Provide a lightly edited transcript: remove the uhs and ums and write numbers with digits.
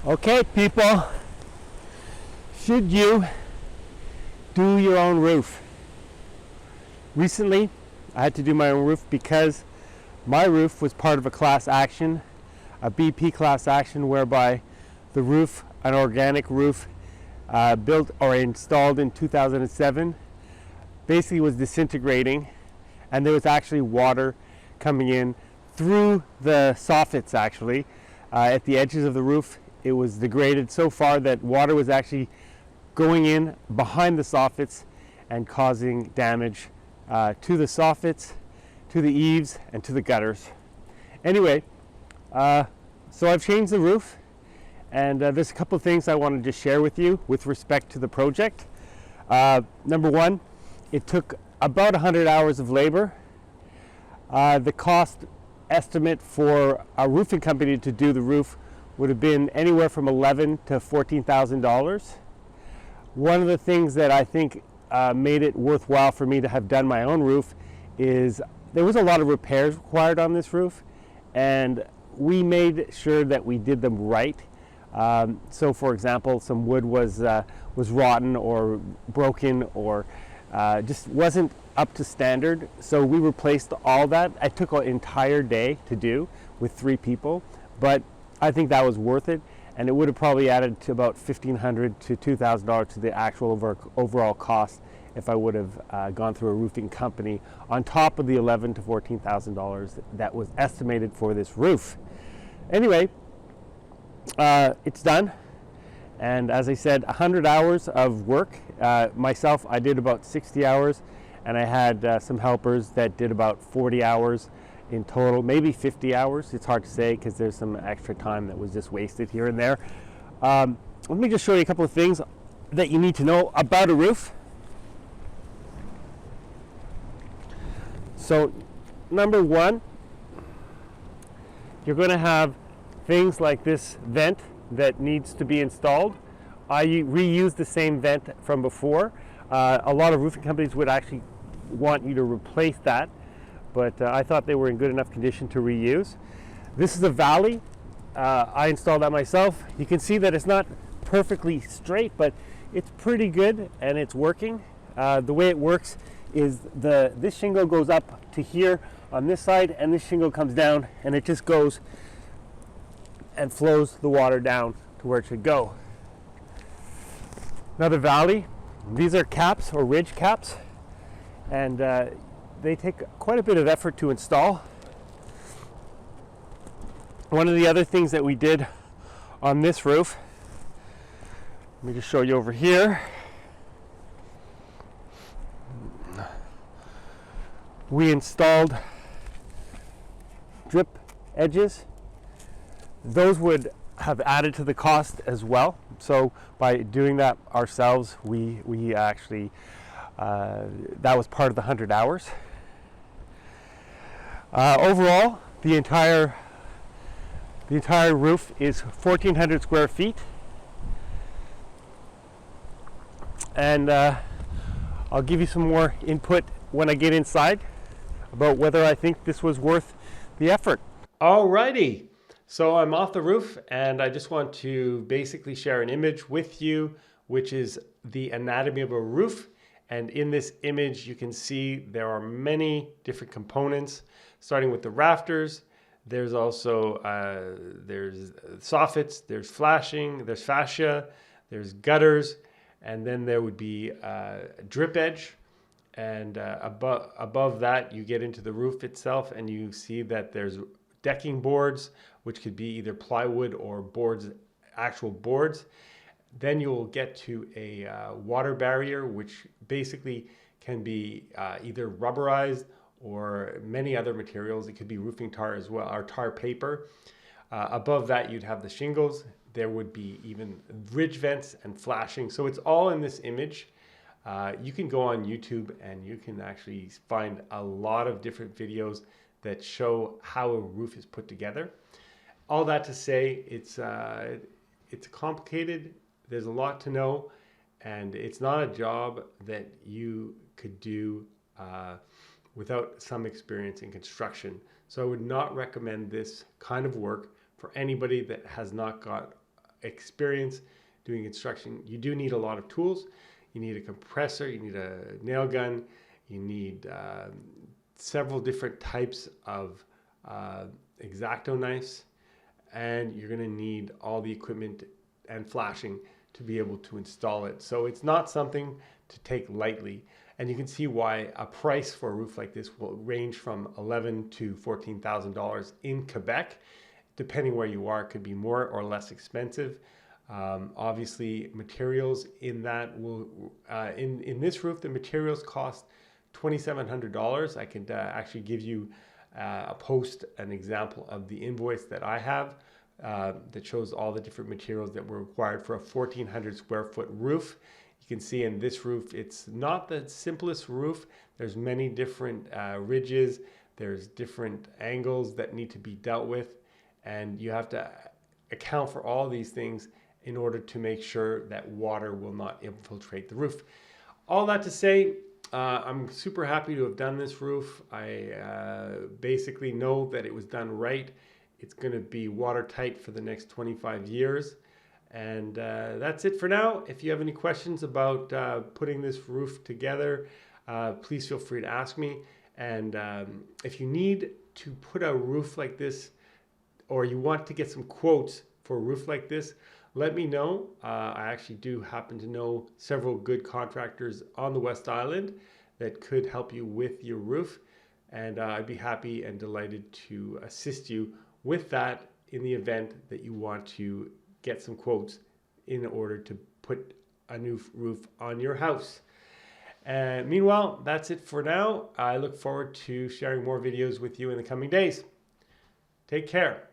Okay, people, should you do your own roof? Recently, I had to do my own roof because my roof was part of a class action, a BP class action, whereby the roof, an organic roof, built or installed in 2007, basically was disintegrating, and there was actually water coming in through the soffits actually at the edges of the roof. It was degraded so far that water was actually going in behind the soffits and causing damage to the soffits, to the eaves, and to the gutters. Anyway, so I've changed the roof, and there's a couple of things I wanted to share with you with respect to the project. Number one, it took about 100 hours of labor. The cost estimate for a roofing company to do the roof would have been anywhere from $11,000 to $14,000. One of the things that I think made it worthwhile for me to have done my own roof is there was a lot of repairs required on this roof, and we made sure that we did them right. So, for example, some wood was rotten or broken or just wasn't up to standard. So we replaced all that. It took an entire day to do with 3 people, but I think that was worth it, and it would have probably added to about $1,500 to $2,000 to the actual overall cost if I would have gone through a roofing company on top of the $11,000 to $14,000 that was estimated for this roof. Anyway, it's done, and as I said, 100 hours of work. Myself, I did about 60 hours, and I had some helpers that did about 40 hours in total, maybe 50 hours. It's hard to say because there's some extra time that was just wasted here and there. Let me just show you a couple of things that you need to know about a roof. So, number one, you're going to have things like this vent that needs to be installed. I reused the same vent from before. A lot of roofing companies would actually want you to replace that, but I thought they were in good enough condition to reuse. This is a valley. I installed that myself. You can see that it's not perfectly straight, but it's pretty good and it's working. The way it works is this shingle goes up to here on this side, and this shingle comes down, and it just goes and flows the water down to where it should go. Another valley. These are caps or ridge caps, and they take quite a bit of effort to install. One of the other things that we did on this roof, let me just show you over here. We installed drip edges. Those would have added to the cost as well. So by doing that ourselves, we actually, that was part of the 100 hours. Overall, the entire roof is 1,400 square feet, and I'll give you some more input when I get inside about whether I think this was worth the effort. Alrighty, so I'm off the roof, and I just want to basically share an image with you, which is the anatomy of a roof. And in this image, you can see there are many different components, starting with the rafters. There's also there's soffits, there's flashing, there's fascia, there's gutters, and then there would be a drip edge. And above that, you get into the roof itself, and you see that there's decking boards, which could be either plywood or boards, actual boards. Then you'll get to a water barrier, which basically can be either rubberized or many other materials. It could be roofing tar as well, or tar paper. Above that, you'd have the shingles. There would be even ridge vents and flashing. So it's all in this image. You can go on YouTube and you can actually find a lot of different videos that show how a roof is put together. All that to say, it's complicated. There's a lot to know, and it's not a job that you could do without some experience in construction. So I would not recommend this kind of work for anybody that has not got experience doing construction, you do need a lot of tools. You need a compressor, you need a nail gun, you need several different types of X-Acto knives, and you're going to need all the equipment and flashing to be able to install it. So it's not something to take lightly, and you can see why a price for a roof like this will range from $11,000 to $14,000 in Quebec. Depending where you are, it could be more or less expensive. Obviously, materials in that will in this roof, the materials cost $2,700. I could actually give you an example of the invoice that I have that shows all the different materials that were required for a 1,400 square foot roof. You can see in this roof, it's not the simplest roof. There's many different ridges. There's different angles that need to be dealt with, and you have to account for all these things in order to make sure that water will not infiltrate the roof. All that to say, I'm super happy to have done this roof. I basically know that it was done right. It's going to be watertight for the next 25 years. And that's it for now. If you have any questions about putting this roof together, please feel free to ask me. And if you need to put a roof like this, or you want to get some quotes for a roof like this, let me know. I actually do happen to know several good contractors on the West Island that could help you with your roof. And I'd be happy and delighted to assist you with that in the event that you want to get some quotes in order to put a new roof on your house. And meanwhile, that's it for now. I look forward to sharing more videos with you in the coming days. Take care.